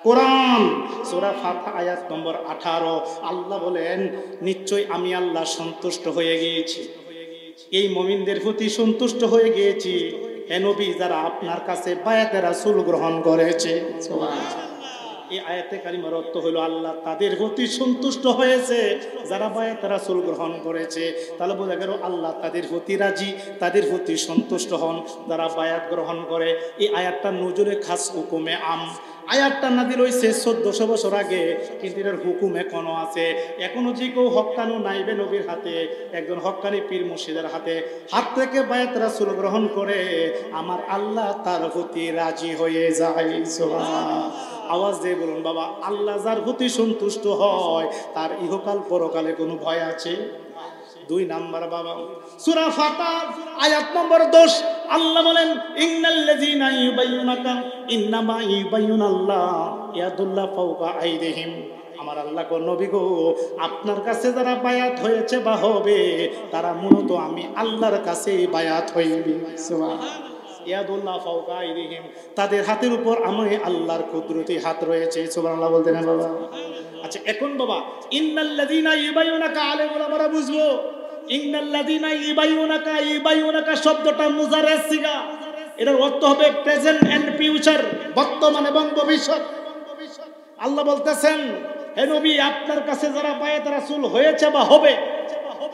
কোরআন সূরা ফাতিহা আয়াত নম্বর 18 আল্লাহ বলেন নিশ্চয় আমি আল্লাহ সন্তুষ্ট হয়ে গিয়েছি, এই মুমিনদের প্রতি সন্তুষ্ট হয়ে গিয়েছি হে নবী যারা আপনার কাছে বায়াতে রাসূল গ্রহণ করেছে। সুবহানাল্লাহ। এই আয়াতে কারিমার অর্থ হলো আল্লাহ তাদের প্রতি সন্তুষ্ট হয়েছে যারা বায়াতে রাসূল গ্রহণ করেছে। তাহলে বোঝা গেল আল্লাহ তাদের প্রতি রাজি, তাদের প্রতি সন্তুষ্ট হন যারা বায়াত গ্রহণ করে। এই আয়াতটা নজরে খাস হুকুমে আম। আয়াতটা নাযিল হইছে 1400 বছর আগে, কিন্তু এর হুকুম এখনো আছে। এখনো যে কেউ হক্কানু নাইবে নবীর হাতে, একজন হক্কানি পীর মুর্শিদের হাত থেকে বায়াত রাসূল গ্রহণ করে আমার আল্লাহ তার প্রতি রাজি হয়ে যায়। সুবহানাল্লাহ। আওয়াজ দিয়ে বলুন বাবা, আল্লাহ যার প্রতি সন্তুষ্ট হয় তার ইহকাল পরকালে কোনো ভয় আছে? 2 নাম্বার বাবা সূরা ফাতিহা আয়াত নম্বর 10 আল্লাহ বলেন ইন্নাল্লাযীনা ইউবাইয়ুনাকা ইন্নামা ইউবাইয়ুনাল্লাহ ইয়াদুল্লাহ ফাওকা আইদিহিম। আমার আল্লাহ গো নবী গো আপনার কাছে যারা বায়াত হয়েছে বা হবে তারা মূলত আমি আল্লাহর কাছে বায়াত হইবে। সুবহানাল্লাহ। ইয়াদুল্লাহ ফাওকা আইদিহিম, তাদের হাতের উপর আমি আল্লাহর কুদরতি হাত রয়েছে। সুবহানাল্লাহ বলতে না বাবা? আচ্ছা এখন বাবা ইন্নাল্লাযীনা ইউবাইয়ুনাকা আলেমুল আমরা বুঝবো ইন্নাল্লাযীনা ইউবাইয়ুনাকা শব্দটা মুজারের সিগা, এর অর্থ হবে প্রেজেন্ট এন্ড ফিউচার, বর্তমান এবং ভবিষ্যৎ। আল্লাহ বলতেছেন হে নবী আপনার কাছে যারা বায়াত রাসূল হয়েছে বা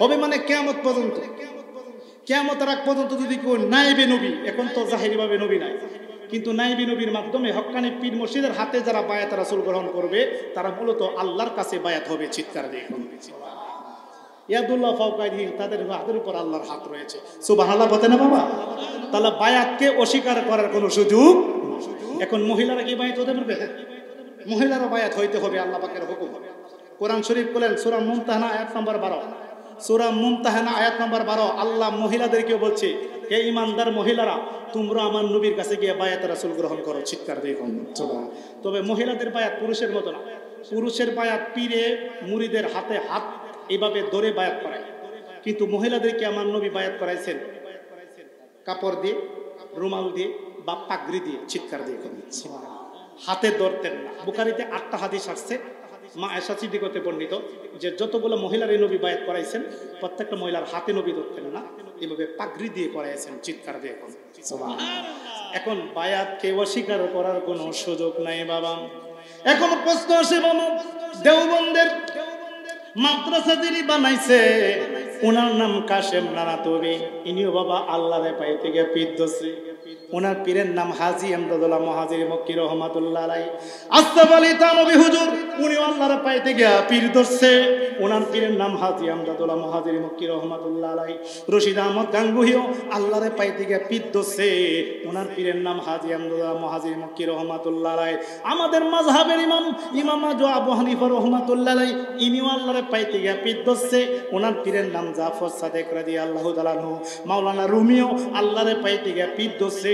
হবে মানে কিয়ামত পর্যন্ত, কিয়ামতের আগ পর্যন্ত যদি কেউ নাইবে নবী, এখন তো জাহিরিভাবে নবী নাই, কিন্তু নাইবি নবীর মাধ্যমে হক্কানি পীর মুর্শিদের হাতে যারা বায়াত রাসূল গ্রহণ করবে তারা মূলত আল্লাহর কাছে বায়াত হবে। চিৎকার দিয়ে ইয়াদুল্লাহ ফাওকা আইদিহিম, তাদের হাতের উপর আল্লাহর হাত রয়েছে। সুবহানাল্লাহ বলতে না বাবা? তাহলে বায়াতকে অস্বীকার করার কোনো সুযোগ। এখন মহিলারা কি বায়াত হতে পারবে? মহিলারা বায়াত হইতে হবে, আল্লাহ পাকের হুকুম। কোরআন শরীফ বলেন সূরা মুমতাহানা আয়াত নম্বর 12, সূরা মুমতাহানা আয়াত নম্বর 12 আল্লাহ মহিলাদেরকে বলছে হে ঈমানদার মহিলারা তোমরা আমার নবীর কাছে গিয়ে বায়াত রাসূল গ্রহণ করো। চিৎকার দিয়ে তবে মহিলাদের বায়াত পুরুষের মতো না। পুরুষের বায়াত পীরে মুরিদের হাতে হাত এইভাবে ধরে বায়াত করায়, কিন্তু মহিলাদেরকে আমার নবী বায়াত করাইছেন কাপড় দিয়ে, রুমাল দিয়ে বা পাগড়ি দিয়ে। চিৎকার দিয়ে হাতে ধরতেন না। বুখারীতে 8টা হাদিস আসছে, মা আয়েশা সিদ্দিকাতে বর্ণিত যে যতগুলো মহিলার এই নবী বায়াত করাইছেন প্রত্যেকটা মহিলার হাতে নবী ধরতেন না, এভাবে পাগড়ি দিয়ে করাইছেন। চিৎকার দিয়ে এখন বায়াতকে অস্বীকার করার কোনো সুযোগ নাই বাবা। এখন প্রশ্ন আসে বাবা, দেওবন্দের মাদ্রাসা যিনি বানাইছে ওনার নাম কাশেম নানাতবি, ইনিও বাবা আল্লাহরে পাইতে গিয়ে পীর ধরছে। ওনার পীরের নাম হাজী আমদাদুল্লাহ মুহাজির মক্কি রহমাতুল্লাহ আলাইহি। আসসাফ আলী থানভী হুজুর উনিও আল্লাহরে পাইতে গিয়ে পীর ধরছে। ওনার পীরের নাম হাজী আমদাদুল্লাহ মুহাজির মক্কি রহমাতুল্লাহ আলাইহি। রশিদ আহমদ গাঙ্গুহিও আল্লাহরে পাইতে গিয়ে পীর ধরছে। ওনার পীরের নাম হাজী আমদাদুল্লাহ মুহাজির মক্কি রহমাতুল্লাহ আলাইহি। আমাদের মাযহাবের ইমাম আবু হানিফা রহমাতুল্লাহ আলাইহি ইনিও আল্লাহরে পাইতে গিয়ে পীর ধরছে। ওনার পীরের নাম জাফর সাদেক রাদিয়াল্লাহু তাআলা আনহু। মাওলানা রুমিও আল্লাহরে পাইতে গিয়ে পীর ধরছে।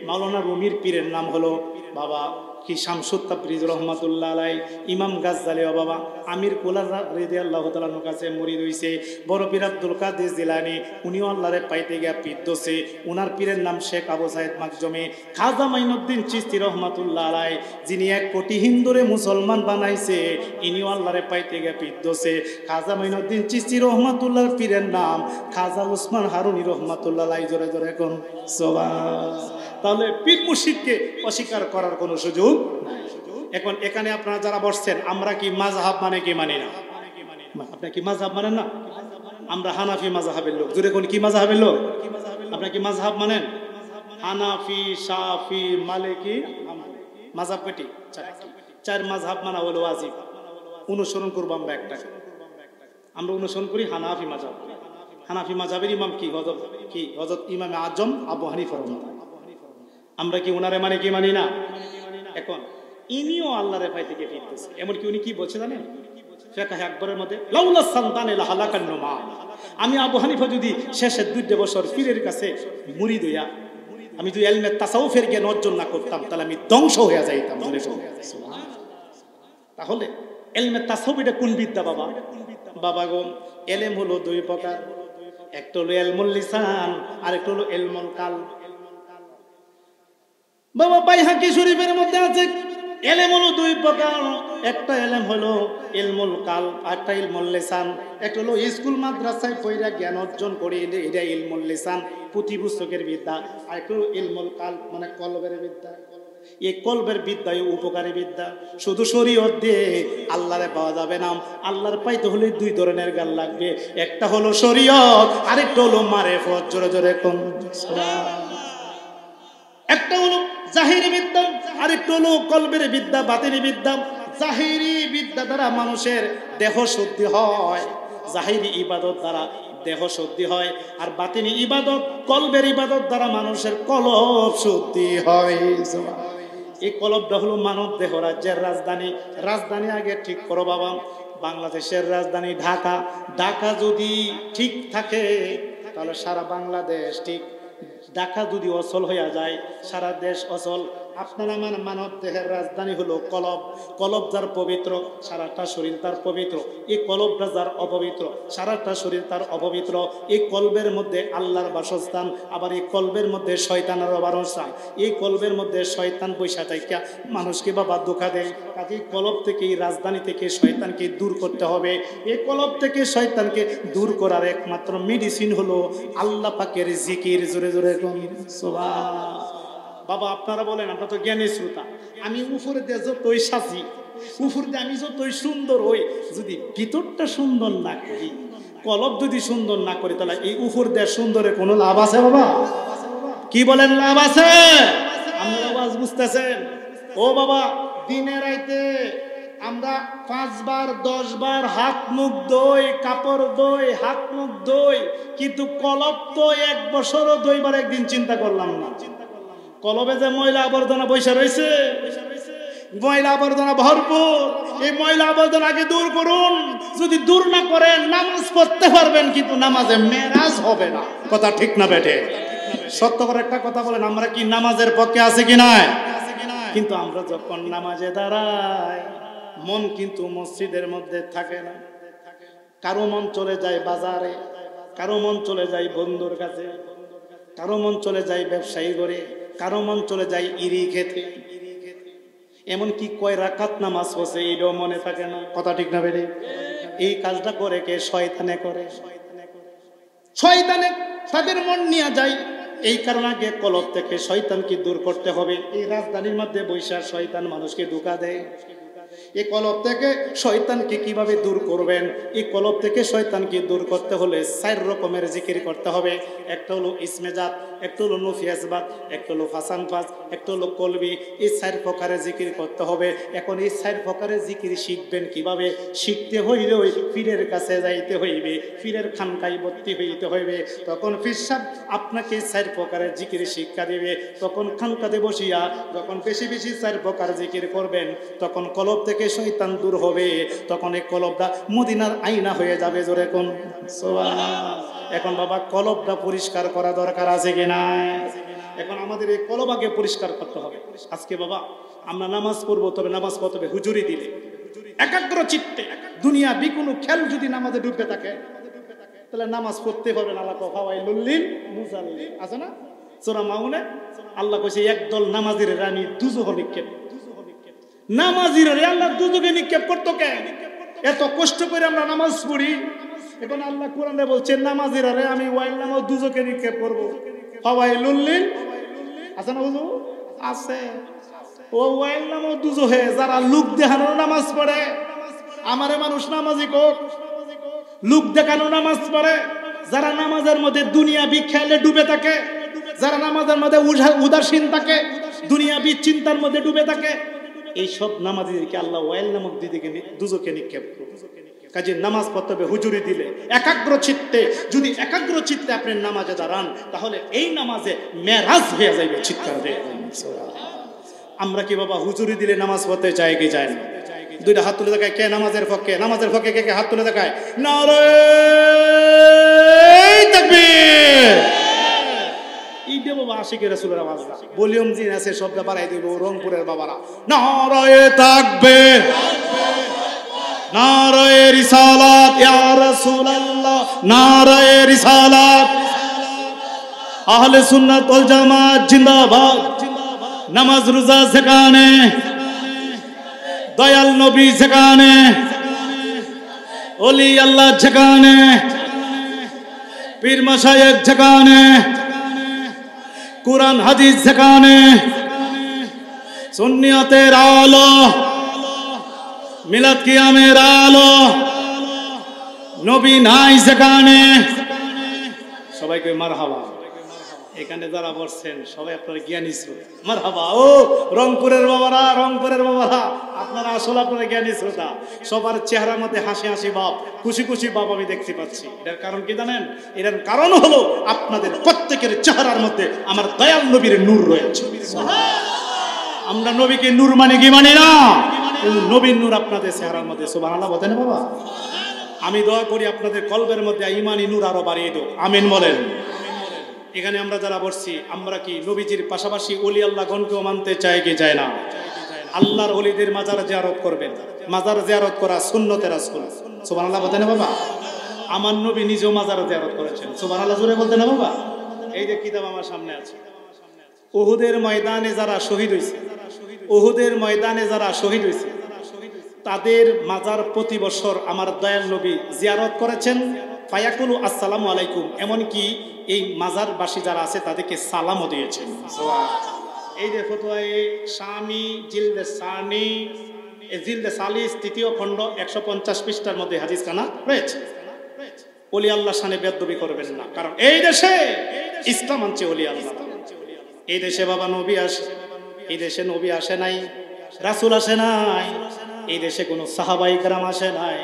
মাওলানা রুমির পীরের নাম হলো বাবা কি শামসুত তাবরিজ রহমাতুল্লাহ আলাইহি। ইমাম গাজ্জালিও বাবা আমির কুলার রাদিয়াল্লাহু তাআলা আনহুর কাছে মুরিদ হইছে। বড় পীর আব্দুল কাদের জিলানী উনিও আল্লাহরে পাইতে গিয়া পীর ধরছে। ওনার পীরের নাম শেখ আবু সাইদ মাকজুমি। খাজা মাইনুদ্দিন চিশতি রহমাতুল্লাহ আলাইহি যিনি 1 কোটি হিন্দুরে মুসলমান বানাইছে ইনিও আল্লাহরে পাইতে গিয়া পীর ধরছে। খাজা মাইনুদ্দিন চিশতি রহমাতুল্লাহর পীরের নাম খাজা উসমান হারুনি রহমাতুল্লাহ আলাইহি। জোরে জোরে কোন সুবহানাল্লাহ। তাহলে পীর মুর্শিদকে অস্বীকার করার কোনো সুযোগ নাই। এখন এখানে আপনারা যারা বসছেন আমরা কি মাযহাব মানে কি মানি না? আপনি কি মাযহাব মানেন না? আমরা হানাফি মাযহাবের লোক। জোরে কোন কি মাযহাবের লোক? আপনি কি মাযহাব মানেন? হানাফি, শাফি, মালিকি মাযহাব কয়টি? 4 মাযহাব মানা হলো ওয়াজিব। অনুসরণ করব আমরা একটা। আমরা অনুসরণ করি হানাফি মাযহাব। হানাফি মাযহাবের ইমাম কি? হযরত ইমাম আজম আবু হানিফা রহমাতুল্লাহ। আমরা কি ওনারে মানে কি মানি না? এখন ইনিও আল্লাহরে পাইতে গিয়ে পীর ধরছে। এমন কি উনি কি বলছে জানেন? ফিকহ আকবরের মধ্যে লাউলা সালতানে লাহালাকান নুমা, আমি আবু হানিফা যদি শেষের 2 বছর পীরের কাছে মুরিদ হইয়া আমি যদি ইলমে তাসাউফের জ্ঞান অর্জন না করতাম তাহলে আমি ধ্বংস হয়ে যাইতাম। তাহলে ইলমে তাসাউফ এটা কোন বিদ্যা বাবা? বাবা গো ইলম হলো 2 প্রকার, একটা হলো ইলমুল লিসান আর একটা হলো ইলমুল কালব। বাবা বাইহাকি শরীফের মধ্যে আছে এলেম হলো দুই প্রকার, একটা এলেম হলো ইলমুল কাল, একটা ইলমুল লিসান। একটা হলো স্কুল মাদ্রাসায় পড়া জ্ঞান অর্জন করি, এটা ইলমুল লিসান, পুঁথি পুস্তকের বিদ্যা। আর একটা ইলমুল কাল মানে কলবের বিদ্যা। এই কলবের বিদ্যায় উপকারী বিদ্যা। শুধু শরীয়ত দিয়ে আল্লাহরে পাওয়া যাবে না, আল্লাহর পাইতে হলে দুই ধরনের জ্ঞান লাগবে, একটা হলো শরীয়ত, আরেকটা হলো মারেফত। জোরে জোরে কোন একটা হলো জাহিরি বিদ্যা, আরেকটা হলো কলবের বিদ্যা, বাতিনি বিদ্যা। জাহিরি বিদ্যা দ্বারা মানুষের দেহ শুদ্ধি হয়, জাহিরি ইবাদত দ্বারা দেহ শুদ্ধি হয়, আর বাতিনি ইবাদত কলবের ইবাদত দ্বারা মানুষের কলব শুদ্ধি হয়। এই কলবটা হলো মানব দেহ রাজ্যের রাজধানী। রাজধানী আগে ঠিক করো বাবা। বাংলাদেশের রাজধানী ঢাকা। ঢাকা যদি ঠিক থাকে তাহলে সারা বাংলাদেশ ঠিক। ঢাকা যদি অচল হইয়া যায় সারা দেশ অচল। আপনার আমার মানব দেহের রাজধানী হলো কলব। কলব যার পবিত্র সারাটা শরীর তার পবিত্র। এই কলবটা যার অপবিত্র সারাটা শরীর তার অপবিত্র। এই কলবের মধ্যে আল্লাহর বাসস্থান, আবার এই কলবের মধ্যে শয়তানের বাসস্থান। এই কলবের মধ্যে শয়তান পয়সা থাইকা মানুষকে বাবা ধোঁকা দেয়। কাজে কলব থেকে, এই রাজধানী থেকে শয়তানকে দূর করতে হবে। এই কলব থেকে শয়তানকে দূর করার একমাত্র মেডিসিন হলো আল্লাহ পাকের জিকির। জোরে জোরে সুবহানাল্লাহ। বাবা আপনারা বলেন, আমরা তো জ্ঞানী শ্রোতা, আমি উপরে দিয়ে যতই সাজি, উপর দিয়ে আমি যতই সুন্দর হই, যদি ভিতরটা সুন্দর না করি, কলব যদি সুন্দর না করি, তাহলে এই উপর দিয়ে সুন্দরের কোনো লাভ আছে বাবা? কি বলেন, লাভ আছে? আপনারা আওয়াজ বুঝতেছেন? ও বাবা, দিনে রাইতে আমরা 5 বার 10 বার হাত মুখ ধুই, কাপড় ধুই, হাত মুখ ধুই, কিন্তু কলব তো 1 বছরও 2 বার একদিন চিন্তা করলাম না। কলবে যে ময়লা আবর্জনা বসে রয়েছে, ময়লা আবর্জনা ভরপুর, এই ময়লা আবর্জনাকে দূর করুন। যদি দূর না করেন নামাজ পড়তে পারবেন, কিন্তু নামাজে মেরাজ হবে না। কথা ঠিক না বেটে? সত্য করে একটা কথা বলেন, আমরা কি নামাজের পক্ষে আছে কি না? কিন্তু আমরা যখন নামাজে দাঁড়াই, মন কিন্তু মসজিদের মধ্যে থাকে না। কারো মন চলে যায় বাজারে, কারো মন চলে যায় বন্ধুর কাছে, কারো মন চলে যায় ব্যবসায়ী ঘরে, কারো মন চলে যায় ইরি খেতে। এমনকি কয় রাকাত নামাজ হচ্ছে এইটাও মনে থাকে না। কথা ঠিক না বেরে? এই কাজটা করে কে? শয়তানে করে। শয়তানে তাদের মন নিয়ে যায়। এই কারণে আগে কলব থেকে শয়তানকে দূর করতে হবে। এই রাজধানীর মধ্যে বৈশা শয়তান মানুষকে ধোঁকা দেয়। এই কলব থেকে শয়তানকে কিভাবে দূর করবেন? এই কলব থেকে শয়তানকে দূর করতে হলে 4 রকমের জিকির করতে হবে। একটা হলো ইসমেজাত, একটা হলো নফিয়াসবাদ, একটা হলো ফাসানফাস, একটা হলো কলবি। এই 4 প্রকারের জিকির করতে হবে। এখন এই 4 প্রকারের জিকির শিখবেন কিভাবে? শিখতে হইলে ওই পীরের কাছে যাইতে হইবে, পীরের খানকায় ভর্তি হইতে হইবে। তখন পীর সাহেব আপনাকে 4 প্রকারের জিকির শিক্ষা দিবে। তখন খানকাতে বসিয়া যখন বেশি বেশি 4 প্রকার জিকির করবেন, তখন কলব থেকে শয়তান দূর হবে। তখন এই কলবটা মদিনার আয়না হয়ে যাবে। জোরে কোন সুবহানাল্লাহ। এখন বাবা কলবটা পরিষ্কার করা দরকার আছে কি না? এখন আমাদের এই কলবাকে পরিষ্কার করতে হবে। আজকে বাবা আমরা নামাজ পড়বো, তবে নামাজ পড়তে হবে হুজুরি দিলে, একাগ্র চিত্তে। দুনিয়া বিকুল খেল যদি নামাজে ডুবতে থাকে, তাহলে নামাজ পড়তে হবে না। আল্লাহ কওয়াই লুল্লিল মুসাল্লি আছে না সূরা মাউনে? আল্লাহ কইছে একদল নামাজীর রানী দুজহ নিক্ষেপ। নামাজির আল্লাহ দুজকে নিক্ষেপ করতো কেন? এত কষ্ট করে আমরা নামাজ পড়ি, এখন আল্লাহ কোরআনে বলছেন নামাজির আরে আমি ওয়াইল নামাজ দুজকে নিক্ষেপ করবো। ফাওয়াইলুল লিল আছে না হুজুর? আছে। ও ওয়াইল নামাজ দুজহে যারা লোক দেখানোর নামাজ পড়ে। আমারে মানুষ নামাজি কোক, লোক দেখানো নামাজ পড়ে। যারা নামাজের মধ্যে দুনিয়া বিখ্যালে ডুবে থাকে, যারা নামাজের মধ্যে উদাসীন থাকে, দুনিয়া চিন্তার মধ্যে ডুবে থাকে, এই সব নামাজীদেরকে আল্লাহ ওয়াইল নামক দিদিকে দুজকে নিক্ষেপ করবে। কাজে নামাজ পড়তে হবে হুজুরি দিলে, একাগ্র চিত্তে। যদি একাগ্র চিত্তে আপনি নামাজে দাঁড়ান, তাহলে এই নামাজে মেরাজ হয়ে যাবে। চিৎকার দিয়ে আমরা কি বাবা হুজুরি দিলে নামাজ পড়তে চাই কি চাই না? দুইটা হাত তুলে দেখায় কে নামাজের পক্ষে? নামাজের পক্ষে কে কে হাত তুলে দেখায়? নারে তাকবীর। এই দেব বাবা আশিকের রাসূলের আওয়াজ না, ভলিউম জিন আছে শব্দ বাড়াই দেব রংপুরের বাবারা। নারে তাকবীর, নারে রিসালাত ইয়া রাসূলুল্লাহ, নারে রিসালাত। আহলে সুন্নাত ওয়াল জামাত জিন্দাবাদ। নামাজ রোজা সেখানে দয়াল নবী যেখানে, ওলি আল্লাহ যেখানে, পীর মাশায়েখ যেখানে, কুরআন হাদিস যেখানে, সুন্নিয়তের আলো, মিলাদ কিয়ামের আলো, নবী নাই যেখানে, সবাইকে মারহাবা। এখানে যারা বসছেন সবাই আপনারা জ্ঞানী শ্রোতা, মারহাবা। ও রংপুরের বাবারা, রংপুরের বাবারা, আপনারা আসলে আপনারা জ্ঞানী শ্রোতা। সবার চেহারার মধ্যে হাসি হাসি ভাব, খুশি খুশি ভাব আমি দেখতে পাচ্ছি। এটার কারণ কি জানেন? এটার কারণ হলো আপনাদের প্রত্যেকের চেহারার মধ্যে আমার দয়াল নবীর নূর রয়েছে। আমরা নবীকে নূর মানে কি মানি না, নবীর নূর আপনাদের চেহারার মধ্যে। সুবহানাল্লাহ বলেন বাবা। আমি দোয়া করি আপনাদের কলবের মধ্যে ঈমানি নূর আরো বাড়িয়ে দাও, আমিন বলেন। এখানে আমরা যারা বসছি, আমরা কি নবীজির পাশাপাশি ওলি আল্লাহ গণকেও মানতে চাই কি চায় না? আল্লাহর ওলিদের মাজার জিয়ারত করবেন। মাজার জিয়ারত করা সুন্নতে রাসূল। সুবহানাল্লাহ বলেন বাবা। আমার নবী নিজেও মাজার জিয়ারত করেছেন। সুবহানাল্লাহ জোরে বলতেন না বাবা। এই যে কিতাব আমার সামনে আছে, উহুদের ময়দানে যারা শহীদ হয়েছে, উহুদের ময়দানে যারা শহীদ হয়েছে তাদের মাজার প্রতি বছর আমার দয়াল নবী জিয়ারত করেছেন। ফায়াকুলু আসসালামু আলাইকুম, এমনকি এই মাজারবাসী যারা আছে তাদেরকে সালামও দিয়েছেন। এই যে ফতোয়ায়ে শামি জিলদে সানি, জিলদে সালিস তৃতীয় খণ্ড 150 পৃষ্ঠার মধ্যে হাদিস কানা রয়েছে। ওলি আল্লাহ শানে বেয়াদবি করবেন না, কারণ এই দেশে ইসলাম আনছে ওলি আল্লাহ। এই দেশে বাবা নবী আসে, এই দেশে নবী আসে নাই, রাসূল আসে নাই, এই দেশে কোনো সাহাবায়ে কেরাম আসে নাই।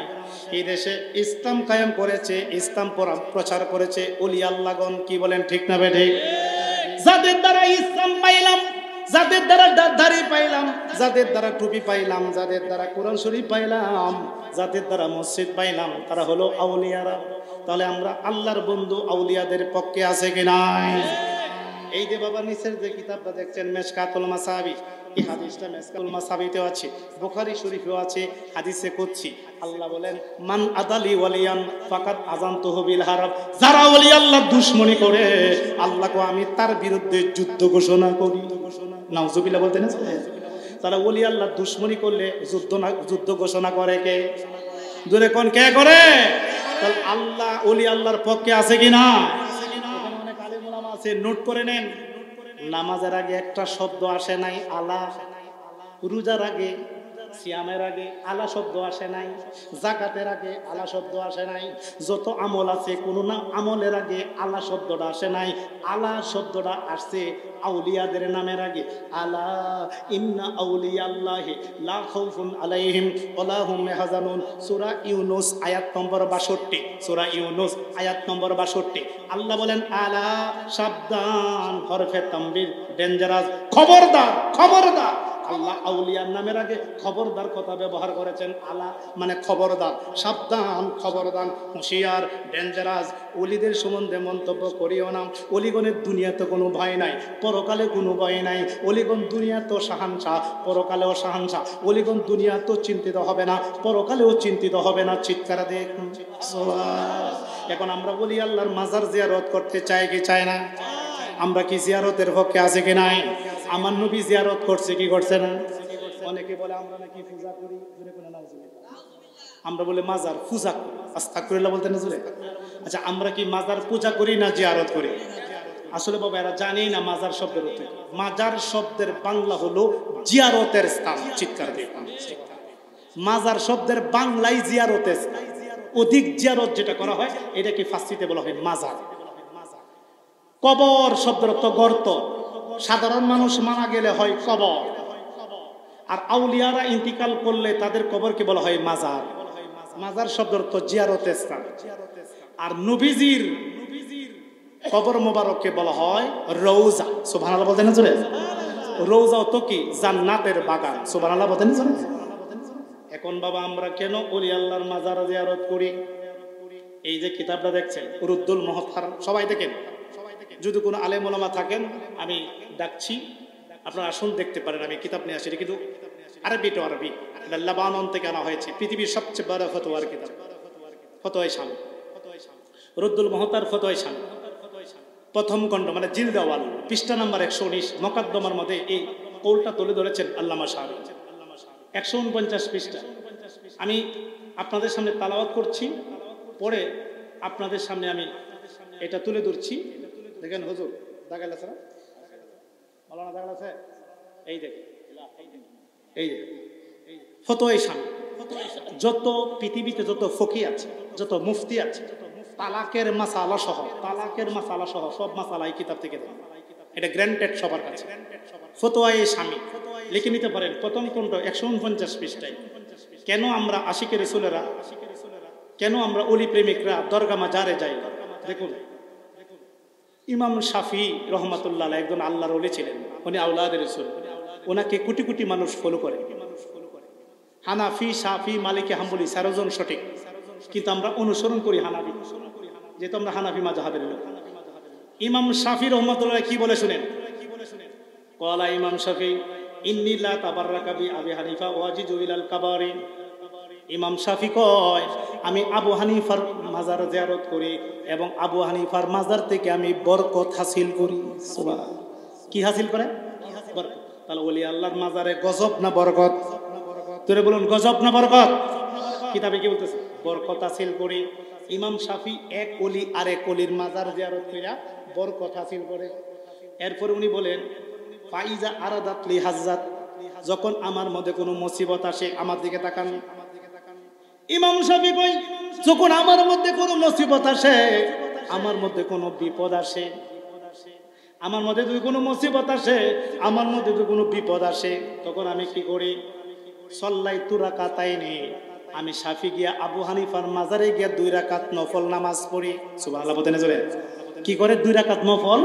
এই দেশে ইসলাম কায়েম করেছে, ইসলাম প্রচার করেছে ওলি আল্লাহগণ। কি বলেন ঠিক না বেঠিক? যাদের দ্বারা ইসলাম পাইলাম, যাদের দ্বারা দাড়ি পাইলাম, যাদের দ্বারা টুপি পাইলাম, যাদের দ্বারা কোরআন শরীফ পাইলাম, যাদের দ্বারা মসজিদ পাইলাম, তারা হলো আউলিয়ারা। তাহলে আমরা আল্লাহর বন্ধু আউলিয়াদের পক্ষে আছে কি নাই? এই যে বাবা নিচের যে কিতাবটা দেখছেন মেশকাতুল মাসাবি, এই হাদিসটা মেশকাতুল মাসাবিতেও আছে, বুখারী শরীফেও আছে। হাদিসে কুদসি আল্লাহ বলেন, মান আদালি ওয়ালিয়ান ফাকাদ আযানতুহু বিল হারব। যারা ওলি আল্লাহর দুশমনি করে, আল্লাহকে আমি তার বিরুদ্ধে যুদ্ধ ঘোষণা করি। নাউজুবিল্লাহ বলতেন না? তারা ওলি আল্লাহর দুশমনি করলে যুদ্ধ ঘোষণা করে কে? জোরে কোন কে করে? তাহলে আল্লাহ ওলি আল্লাহর পক্ষে আছে কি না? নোট করে নেন। নামাজের আগে একটা শব্দ আসে নাই আলা, রোজার আগে সিয়ামের আগে আলা শব্দ আসে নাই, যাকাতের আগে আলা শব্দ আসে নাই, যত আমল আছে কোনো না আমলের আগে আলা শব্দটা আসে নাই। আলা শব্দটা আসছে আউলিয়াদের নামের আগে। আলা ইন্না আউলিয়াল্লাহি লা খাউফুন আলাইহিম ওয়ালা হুম ইয়াহজানুন, সূরা ইউনূস আয়াত নম্বর 62। সূরা ইউনূস আয়াত নম্বর 62 আল্লাহ বলেন আলা, সাবধান, হরফে তামবির, ডেঞ্জারাস, খবরদার, খবরদার। আল্লাহ আউলিয়ার নামের আগে খবরদার কথা ব্যবহার করেছেন। আলা মানে খবরদার, সাবধান, খবরদার, হুঁশিয়ার, ডেঞ্জারাস। ওলিদের সম্বন্ধে মন্তব্য করিও না। ওলিগণের দুনিয়াতে কোনো ভয় নাই, পরকালে কোনো ভয় নাই। ওলিগণ দুনিয়া তো শাহানশাহ, পরকালেও শাহানশাহ। ওলিগণ দুনিয়া তো চিন্তিত হবে না, পরকালেও চিন্তিত হবে না। চিৎকার দেখ। এখন আমরা ওলি আল্লাহর মাজার জিয়ারত করতে চাই কি চাই না? আমরা কি জিয়ারতের পক্ষে আছে কি নাই? আমার নবী জিয়ারত করছে কি করছে না? অনেকে বলে আমরা নাকি পূজা করি, আমরা বলে মাজার পূজা করি। আস্তাগফিরুল্লাহ বলতে না জোরে? আচ্ছা, আমরা কি মাজার পূজা করি না জিয়ারত করি? আসলে বাবা এরা জানেই না মাজার শব্দের অর্থ। মাজার শব্দের বাংলা হলো জিয়ারতের স্থান। চিৎকার দিয়ে। মাজার শব্দের বাংলায় জিয়ারতের স্থান। অধিক জিয়ারত যেটা করা হয় এটাকে ফার্সিতে বলা হয় মাজার। কবর শব্দের অর্থ গর্ত। সাধারণ মানুষ মারা গেলে হয় কবর, আর আউলিয়ারা ইন্তিকাল করলে তাদের কবরকে বলা হয় মাজার। মাজার শব্দের অর্থ জিয়ারতের স্থান। আর নবীজির কবর মোবারককে বলা হয় রওজা। সুবহানাল্লাহ বলতেন না জোরে? রওজা তো কি? জান্নাতের বাগান। সুবহানাল্লাহ বলতেন না জোরে? এখন বাবা আমরা কেন ওলি আল্লাহর মাজার জিয়ারত করি? এই যে কিতাবটা দেখছেন রুদ্দুল মুহতার, সবাই দেখেন। যদি কোনো আলেম ওলামা থাকেন আমি ডাকছি, আপনারা আসুন দেখতে পারেন। আমি কিতাব নিয়ে আসি, কিন্তু আরবি তো আরবি, এটা লেবানন থেকে আনা হয়েছে। পৃথিবীর সবচেয়ে বড় ফতোয়ার কিতাব, ফতোয়ায়ে শামী, রুদ্দুল মুহতার ফতোয়ায়ে শামী, প্রথম খণ্ড মানে জিলদাওয়াল, পৃষ্ঠা নাম্বার 119 মোকদ্দমার মধ্যে এই কৌলটা তুলে ধরেছেন আল্লামা শাহরি। 149 পৃষ্ঠা। আমি আপনাদের সামনে তেলাওয়াত করছি, পরে আপনাদের সামনে আমি এটা তুলে ধরছি। দেখেন হুজুর দাগাল আছে না, মাওলানা দাগাল আছে, এই দেখেন, এই যে ফতোয়া শামী। যত পৃথিবীতে যত ফকি আছে, যত মুফতি আছে, তালাকের মাসালা সহ সব মাসালা এই কিতাব থেকে দেন। এটা গ্র্যান্টেড সবার কাছে। ফতোয়া শামী লিখে নিতে পারেন, প্রথম খণ্ড 149 পৃষ্ঠায়। কেন আমরা আশিকে রাসূলেরা, কেন আমরা অলি প্রেমিকরা দরগা মাজারে যাই? দেখুন, ইমাম শাফি রহমাতুল্লাহ আলাইহি একজন আল্লাহর ওলি ছিলেন, উনি আওলাদে রাসূল, ওনাকে কোটি কোটি মানুষ ফলো করে। হানাফি, শাফি, মালিকি, হাম্বলি 4 জন সঠিক, কিন্তু আমরা অনুসরণ করি হানাফি, যেহেতু আমরা হানাফি মাযহাবের লোক। ইমাম শাফি রহমাতুল্লাহ কি বলে শুনেন, ক্বালা ইমাম শাফি ইন্নী লা তাবাররাকা বি আবি হানিফা ওয়াজিজু ইলাল কাবারি। ইমাম শাফি কয়, আমি আবু হানিফার মাজার জিয়ারত করি এবং আবু হানিফার মাজার থেকে আমি বরকত হাসিল করি। সুবহান, কি হাসিল করে? বরকত। তাহলে ওলি আল্লাহর মাজারে গজব না বরকত? তোরে বলুন, গজব না বরকত? কিতাবে কি বলতেছে? বরকত হাসিল করি। ইমাম শাফি এক ওলি আরেক ওলির মাজার জিয়ারত কইরা বরকত হাসিল করে। এরপরে উনি বলেন, ফাইজা আরাদাত লি হাজ্জাত, যখন আমার মধ্যে কোনো মুসিবত আসে, আমার দিকে তাকান। ইমাম শাফি কই, যখন আমার মধ্যে কোনো মুসিবত আসে, আমার মধ্যে কোনো বিপদ আসে, আমার মধ্যে যদি কোনো মুসিবত আসে, আমার মধ্যে যদি কোনো বিপদ আসে, তখন আমি কি করি? সাল্লাইতু রাকাতাইনি, আমি শাফি গিয়া আবু হানিফার মাজারে গিয়া 2 রাকাত নফল নামাজ পড়ি। সুবহানাল্লাহ বলতে না জোরে? কি করে? 2 রাকাত নফল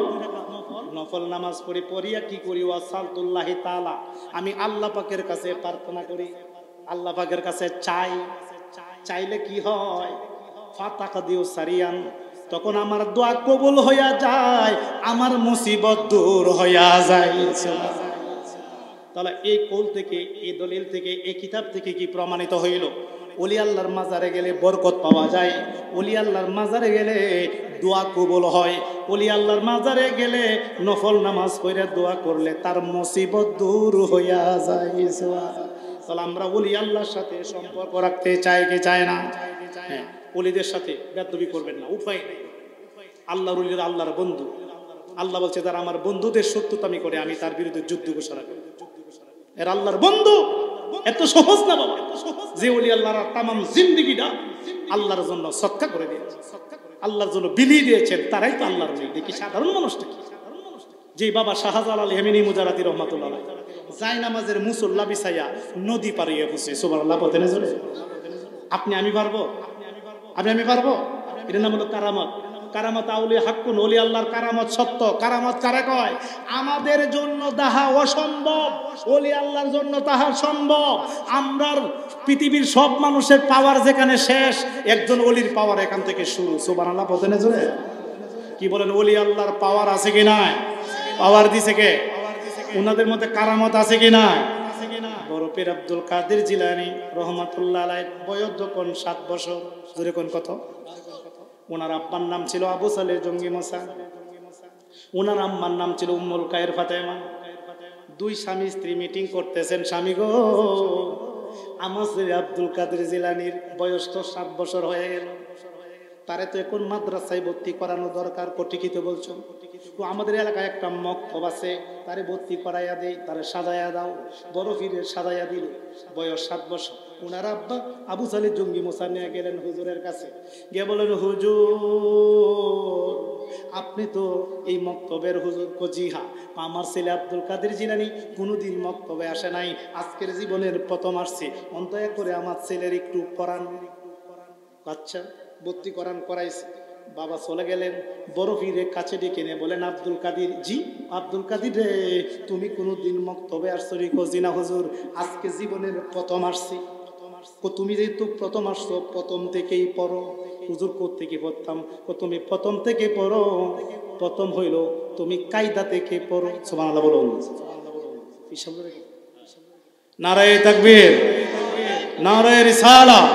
নামাজ পড়ি। পড়িয়া কি করি? ওয়াসালতুল্লাহি তাআলা, আমি আল্লাহ পাকের কাছে প্রার্থনা করি, আল্লাহ পাকের কাছে চাই। চাইলে কি হয়? ফাতাকাদিউ সারিয়ান, তখন আমার দোয়া কবুল হইয়া যায়, আমার মুসিবত দূর হইয়া যায়। তাহলে এই কৌল থেকে, এই দলিল থেকে, এই কিতাব থেকে কি প্রমাণিত হইল? ওলি আল্লাহর মাজারে গেলে বরকত পাওয়া যায়, ওলি আল্লাহর মাজারে গেলে দোয়া কবুল হয়, ওলি আল্লাহর মাজারে গেলে নফল নামাজ পড়ে দোয়া করলে তার মুসিবত দূর হইয়া যায়। তাহলে আমরা ওলি আল্লাহর সাথে সম্পর্ক রাখতে চাই কি চাই না? হ্যাঁ, ওলিদের সাথে বেয়াদবি করবেন না, উপায় নেই। আল্লাহর ওলিরা আল্লাহর বন্ধু। আল্লাহ বলছে, যারা আমার বন্ধুদের শত্রুতামি করে আমি তার বিরুদ্ধে যুদ্ধ ঘোষণা করি। এর আল্লাহর বন্ধু। এত সহজ না বাবা, যে ওলি আল্লাহর তামাম জিন্দেগিটা আল্লাহর জন্য সৎকা করে দিয়েছে, আল্লাহর জন্য বিলিয়ে দিয়েছেন, তারাই তো আল্লাহর ওলি। দেখি সাধারণ মানুষটা কি? যে বাবা শাহজালাল হেমিনি মুজারাতি রহমাতুল্লাহ আলাইহি জায় নামাজের মুসল্লা বিছাইয়া নদী পারিয়ে বসে, সুবহানাল্লাহ বলতে না জোরে? আপনি আমি পারবো? আমি পারবো? এর নাম হলো কারামত। কারামত আউলিয়া হাক্কুন, ওলি আল্লাহর কারামত সত্য। কারামত কারে কয়? আমাদের জন্য তাহা অসম্ভব, ওলি আল্লাহর জন্য তাহা সম্ভব। আমরার পৃথিবীর সব মানুষের পাওয়ার যেখানে শেষ, একজন ওলির পাওয়ার এখান থেকে শুরু। সুবহানাল্লাহ বলতে না জোরে? কি বলেন, ওলি আল্লাহর পাওয়ার আছে কি নাই? পাওয়ার দিছে কে? ওনাদের মধ্যে কারামত আছে কি নাই? বড় পীর আব্দুল কাদের জিলানী রহমাতুল্লাহ আলাইহি বয়স যখন 7 বছর, জোরে কোন কত? ওনার আব্বার নাম ছিল আবু সালেহ জঙ্গি মশা, ওনার আম্মার নাম ছিল উম্মুল কায়ের ফাতেমা। 2 স্বামী স্ত্রী মিটিং করতেছেন, স্বামী গো, আমার ছেলে আব্দুল কাদের জিলানীর বয়স তো 7 বছর হয়ে গেল, তারে তো এখন মাদ্রাসায় ভর্তি করানো দরকার। কটিকিতে বলছো? তো আমাদের এলাকায় একটা মক্তব আছে, তারে ভর্তি করাইয়া দেই, তারে সাজাইয়া দাও। বড় পীরের সাজাইয়া দিল, বয়স 7 বছর। ওনার আব্বা আবু সালেহ জঙ্গি মোসা নিয়ে গেলেন হুজুরের কাছে, গিয়ে বলেন, হুজুর আপনি তো এই মক্তবের হুজুর? জি হ্যাঁ। আমার ছেলে আব্দুল কাদের জিলানী কোনোদিন মক্তবে আসে নাই, আজকের জীবনের প্রথম আসছে, অন্তয়া করে আমার ছেলের একটু পড়ান। আচ্ছা, ভর্তি করাইছে। বাবা চলে গেলেন, বড় পীরের কাছে ডেকে নিয়ে বলেন, আব্দুল কাদের জি, আব্দুল কাদের রে, তুমি কোনোদিন মক্তবে আসছো? জি না হুজুর, আজকে জীবনের প্রথম আসছি। তুমি যেহেতু প্রথম আসছো, প্রথম থেকেই পড়ো। হুজুর কোত্থেকে পড়তাম? তুমি প্রথম থেকে পড়ো। প্রথম হইল তুমি কায়দা থেকে পড়ো। সুবহানাল্লাহ বলুন। নারায়ে তাকবীর, নারায়ে রিসালাত।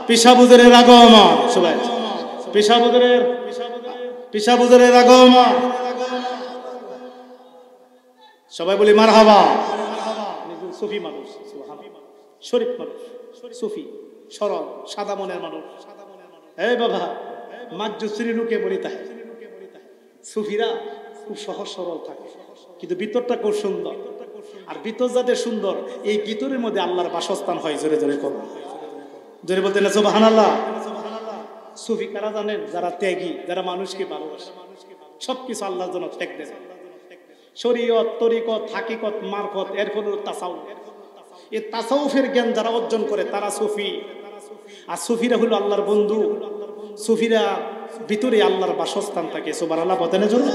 পিসাবুদের আগমন, সবাই পিসাবুদের আগমন, সবাই বলি মারহাবা। সুফি মানুষ, সুবহানাল্লাহ। শরীফ মানুষ, সুফি, সরল সাদা মনের মানুষ। এই বাবা মাজুসির লোকে বলি তাই সুফিরা খুব সহজ সরল থাকে, কিন্তু ভিতরটা খুব সুন্দর। আর ভিতর যাদের সুন্দর, এই ভিতরের মধ্যে আল্লাহর বাসস্থান হয়। জোরে জোরে করো, জোরে বলতে না সুবহানাল্লাহ। সুফি কারা জানেন? যারা ত্যাগী, যারা মানুষকে ভালোবাসে, সবকিছু আল্লাহর জন্য ত্যাগ দেয়। শরীয়ত, তরিকত, হাকিকত, মারফত, এর হলো তাসাউফ। এই তাসাউফের জ্ঞান যারা অর্জন করে তারা সুফি। আর সুফিরা হলো আল্লাহর বন্ধু। সুফিরা ভিতরে আল্লাহর বাসস্থান থাকে। সুবহানাল্লাহ বলেন জন্য।